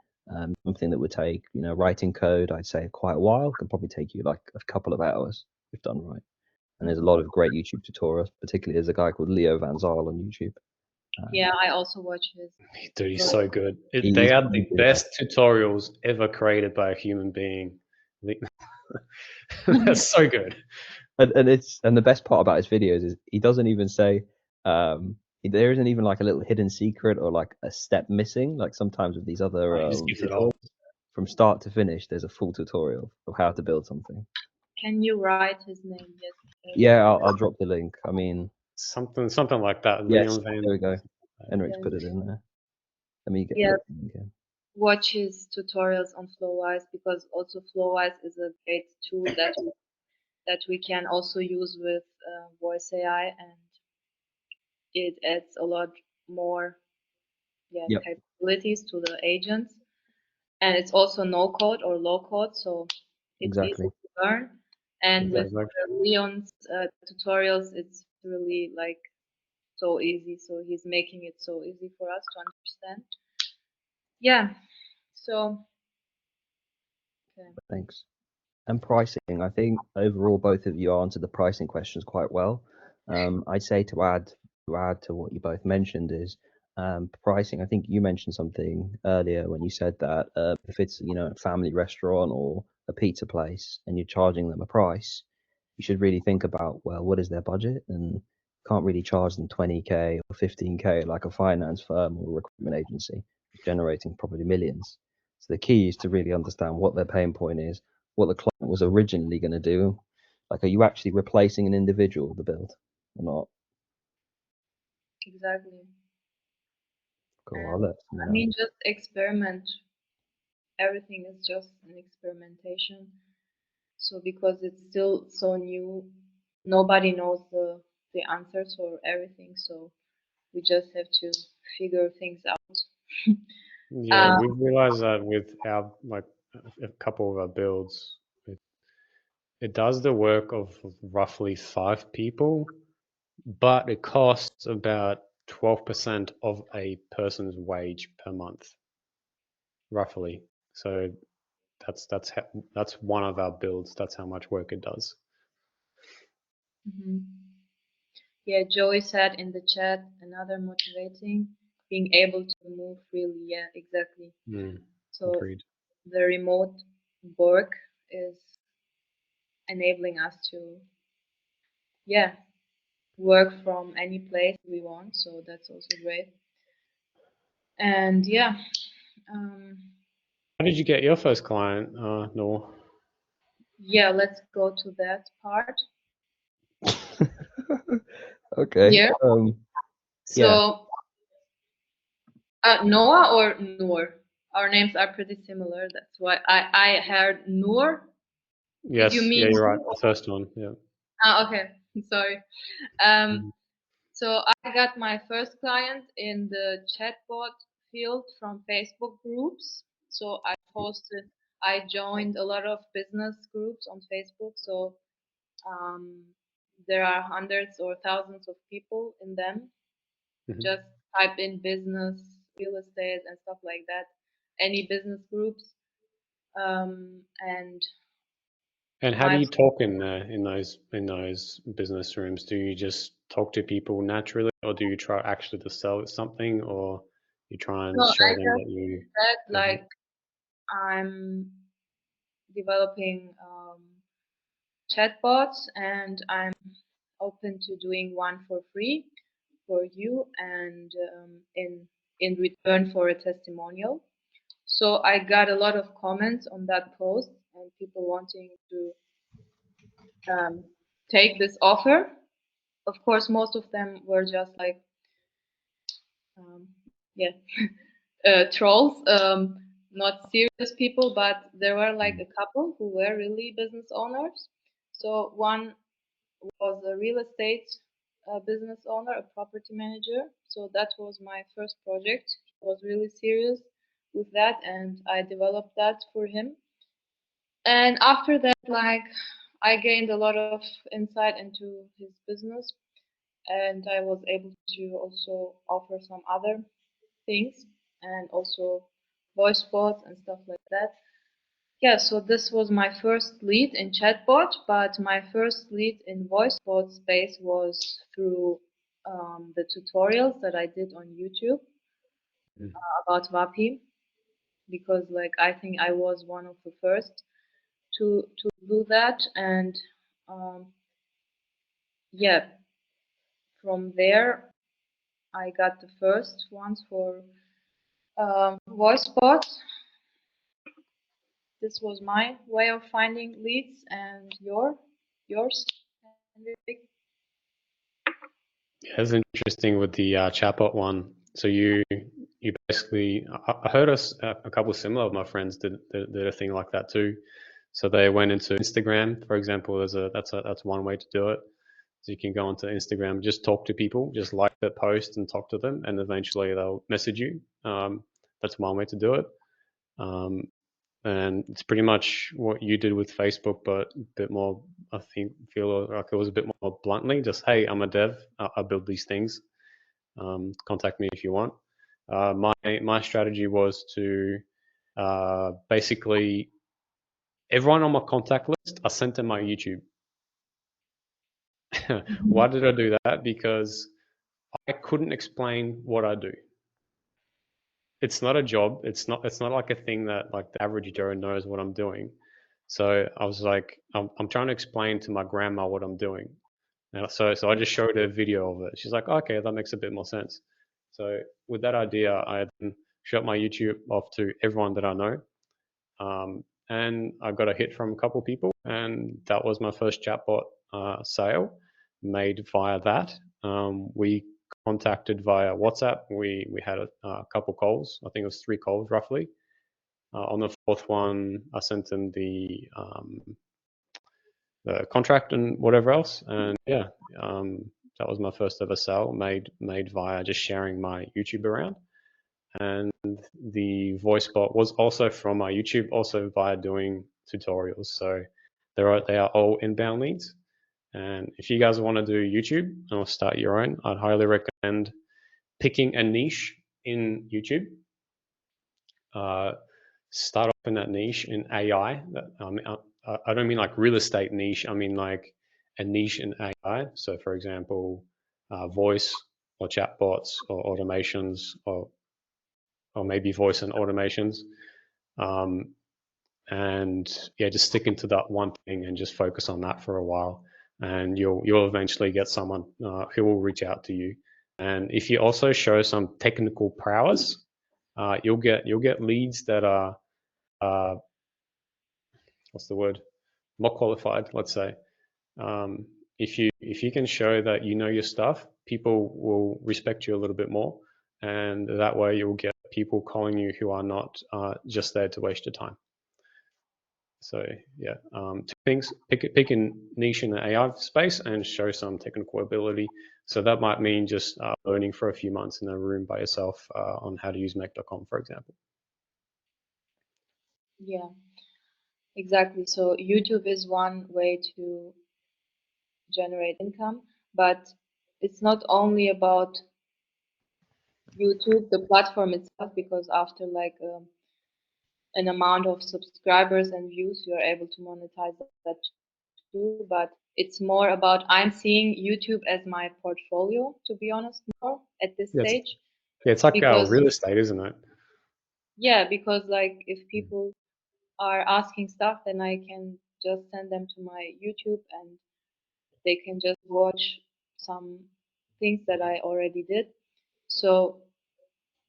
something that would take, writing code, I'd say quite a while, can probably take you like a couple of hours if done right. And there's a lot of great YouTube tutorials, particularly there's a guy called 𝐕𝐨𝐢𝐬𝐧 on YouTube. yeah, I also watch his. Dude, he's so good. He's They are really the good. best tutorials ever created by a human being. That's so good. And the best part about his videos is he doesn't even say there isn't even like a little hidden secret or like a step missing. Like sometimes with these other He just gives it all. tutorials, from start to finish, there's a full tutorial of how to build something. Can you write his name? Yes. Yeah, I'll drop the link. I mean, Something like that. yes, Leon Van. there we go. Henrik's Yeah. put it in there. Let me get Yeah. the link again. Watch his tutorials on FlowWise, because also FlowWise is a great tool that we can also use with voice AI, and it adds a lot more Yep. capabilities to the agents, and it's also no code or low code, so it's Exactly. easy to learn. And with Exactly. Leon's tutorials, it's really like so easy, so he's making it so easy for us to understand. Yeah, so okay. Thanks. And pricing, I think overall both of you answered the pricing questions quite well. I'd say to add to what you both mentioned is pricing. I think you mentioned something earlier when you said that if it's a family restaurant or a pizza place and you're charging them a price, you should really think about, well, what is their budget, and can't really charge them 20K or 15K like a finance firm or a recruitment agency generating probably millions. So the key is to really understand what their pain point is, what the client was originally going to do. Like, are you actually replacing an individual with the build or not? Exactly. Cool. I'll let I mean, just experiment. Everything is just an experimentation. So because it's still so new, nobody knows the answers for everything. So we just have to figure things out. Yeah, we've realized that with our a couple of our builds, it does the work of roughly 5 people, but it costs about 12% of a person's wage per month, roughly. So that's one of our builds. That's how much work it does. Yeah, Joey said in the chat, another motivating, being able to move freely. Yeah, exactly. So Agreed. the remote work is enabling us to, work from any place we want. So that's also great. And How did you get your first client, Nour? yeah, let's go to that part. Okay. Yeah. So, Noah or Noor? Our names are pretty similar. That's why I heard Noor. Yes, You mean? yeah, you're right. The first one, yeah. Okay. Sorry. So I got my first client in the chatbot field from Facebook groups. So I joined a lot of business groups on Facebook. So there are hundreds or thousands of people in them. Just type in business, real estate, and stuff like that. Any business groups. And how do you talk in those business rooms? Do you just talk to people naturally, or do you try actually to sell something, or you try and show them that you said like I'm developing chatbots and I'm open to doing one for free for you, and in return for a testimonial. So I got a lot of comments on that post and people wanting to take this offer. Of course, most of them were just like, yeah, trolls, not serious people, but there were like a couple who were really business owners. So one was a real estate business owner, a property manager. So that was my first project. He was really serious with that, and I developed that for him. And after that, like, I gained a lot of insight into his business, and I was able to also offer some other things and also voice bots and stuff like that. Yeah, so this was my first lead in chatbot, but my first lead in voice bot space was through the tutorials that I did on YouTube about 𝐕𝐴𝐲, because like I think I was one of the first to do that, and yeah, from there I got the first ones for voice bots. This was my way of finding leads, and yours, Henrik? Yeah, it's interesting with the chatbot one. So you basically, I heard a couple similar of my friends did a thing like that too. So they went into Instagram, for example. That's one way to do it. So you can go onto Instagram, just talk to people, just like the post and talk to them, and eventually they'll message you. That's one way to do it. And it's pretty much what you did with Facebook, but a bit more, I feel like it was a bit more bluntly, just, hey, I'm a dev, I build these things, contact me if you want. My strategy was to basically, everyone on my contact list, I sent them my YouTube. Why did I do that? Because I couldn't explain what I do. It's not a job. It's not like a thing that like the average Joe knows what I'm doing. So I was like, I'm trying to explain to my grandma what I'm doing. And so I just showed her a video of it. She's like, okay, that makes a bit more sense. So with that idea, I then shot my YouTube off to everyone that I know. And I got a hit from a couple people, and that was my first chatbot sale made via that. We contacted via WhatsApp. We had a couple calls. I think it was 3 calls roughly. On the 4th one, I sent them the contract and whatever else, and yeah, that was my first ever sale made via just sharing my YouTube around. And the voice bot was also from my YouTube, also via doing tutorials. So they are all inbound leads. And if you guys want to do YouTube or start your own, I'd highly recommend picking a niche in YouTube. Start off in that niche in AI. I don't mean like real estate niche. I mean like a niche in AI. So for example, voice or chatbots or automations or maybe voice and automations. And yeah, just stick into that one thing and just focus on that for a while, and you'll eventually get someone who will reach out to you. And if you also show some technical prowess, you'll get leads that are what's the word, more qualified, let's say. If you can show that you know your stuff, people will respect you a little bit more, and that way you'll get people calling you who are not just there to waste your time. So yeah, 2 things: pick a niche in the AI space and show some technical ability. So that might mean just learning for a few months in a room by yourself on how to use 𝐸𝐸.com, for example. Yeah, exactly. So YouTube is one way to generate income, but it's not only about YouTube, the platform itself, because after like an amount of subscribers and views, you're able to monetize that too. But it's more about, I'm seeing YouTube as my portfolio, to be honest, more at this stage. Yeah, it's like because real estate, isn't it? yeah, because like if people are asking stuff, then I can just send them to my YouTube and they can just watch some things that I already did. So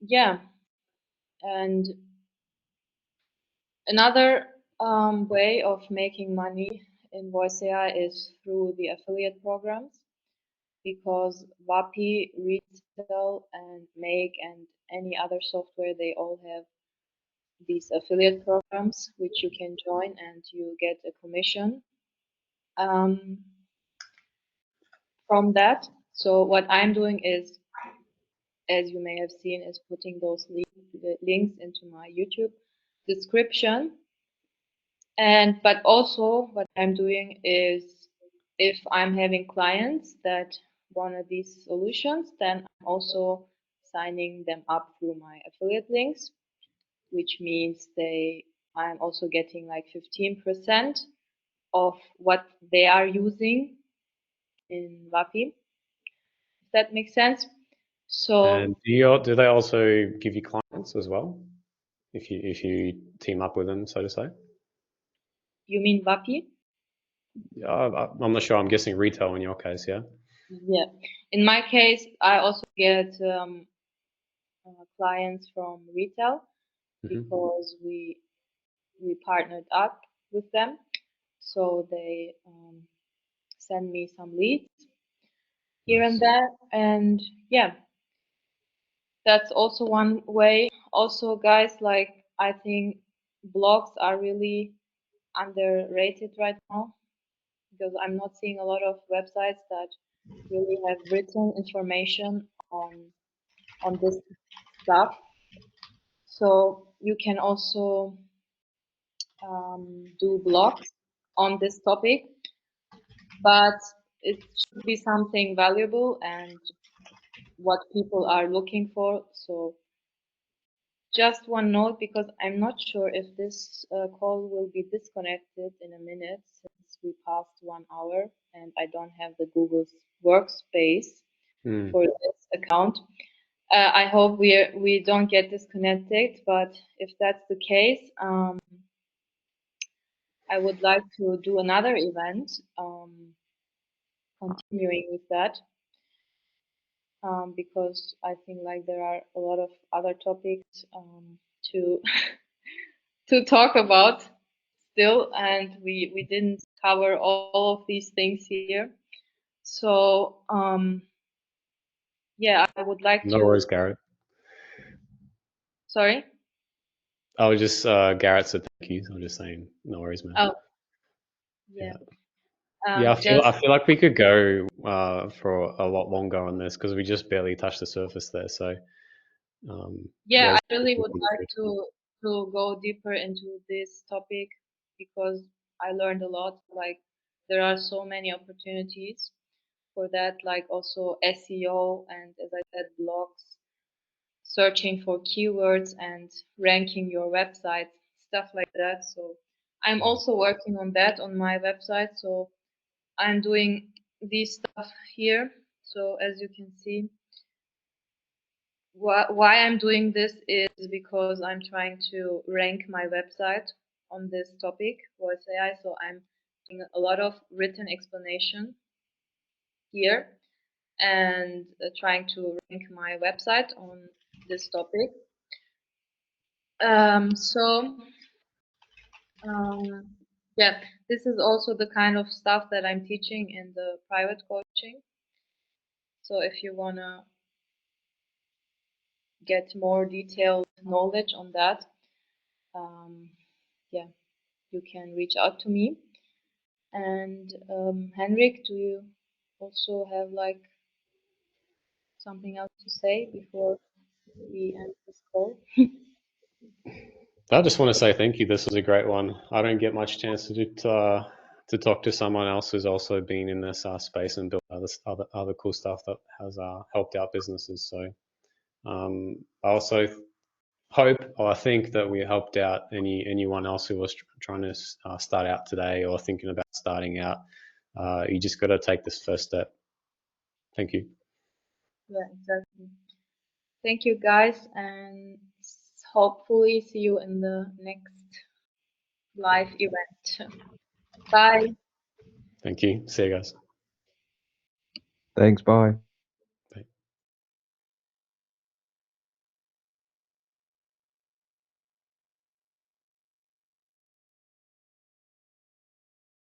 yeah, and Another way of making money in 𝐕𝐨𝐢𝐬 is through the affiliate programs, because 𝐕𝐴PI, 𝐕𝐸 and Make and any other software, they all have these affiliate programs which you can join and you get a commission from that. So what I'm doing is, as you may have seen, is putting those links into my YouTube description. But also what I'm doing is, if I'm having clients that want these solutions, then I'm also signing them up through my affiliate links, which means I'm also getting like 15% of what they are using in 𝐕𝐴PI. If that makes sense. So, And do they also give you clients as well, if you team up with them, so to say? you mean 𝐕𝐴PI? I'm not sure. I'm guessing retail in your case, yeah. Yeah. In my case, I also get clients from retail because we partnered up with them. So they send me some leads here and there, and yeah, that's also one way. Also, guys, like, I think blogs are really underrated right now, because I'm not seeing a lot of websites that really have written information on this stuff. So you can also do blogs on this topic, but it should be something valuable and what people are looking for. So just one note, because I'm not sure if this call will be disconnected in a minute, since we passed 1 hour and I don't have the Google's workspace for this account. I hope we don't get disconnected, but if that's the case, I would like to do another event, continuing with that, because I think like there are a lot of other topics to to talk about still, and we didn't cover all of these things here. So yeah, I would like No to. worries, Garrett. Sorry. I was just Garrett said thank you. I'm just saying no worries, man. Oh, yeah. Yeah, Just I feel like we could go for a lot longer on this because we just barely touched the surface there. So yeah, yeah, I really would it's like to go deeper into this topic, because I learned a lot. Like, there are so many opportunities for that, like also SEO, and as I said, blogs, searching for keywords and ranking your website, stuff like that. So I'm also working on that on my website. So I'm doing this stuff here. So as you can see, why I'm doing this is because I'm trying to rank my website on this topic, 𝐕𝐴𝐢𝐬. So I'm doing a lot of written explanation here and trying to rank my website on this topic. Yeah, this is also the kind of stuff that I'm teaching in the private coaching. So if you wanna get more detailed knowledge on that, yeah, you can reach out to me. And Henryk, do you also have like something else to say before we end this call? I just want to say thank you. This was a great one. I don't get much chance to talk to someone else who's also been in this space and built other cool stuff that has helped out businesses. So I also hope, or I think that we helped out anyone else who was trying to start out today or thinking about starting out. You just got to take this first step. Thank you. Yeah, exactly. Thank you, guys, and hopefully see you in the next live event. Bye. Thank you. See you guys. Thanks. Bye.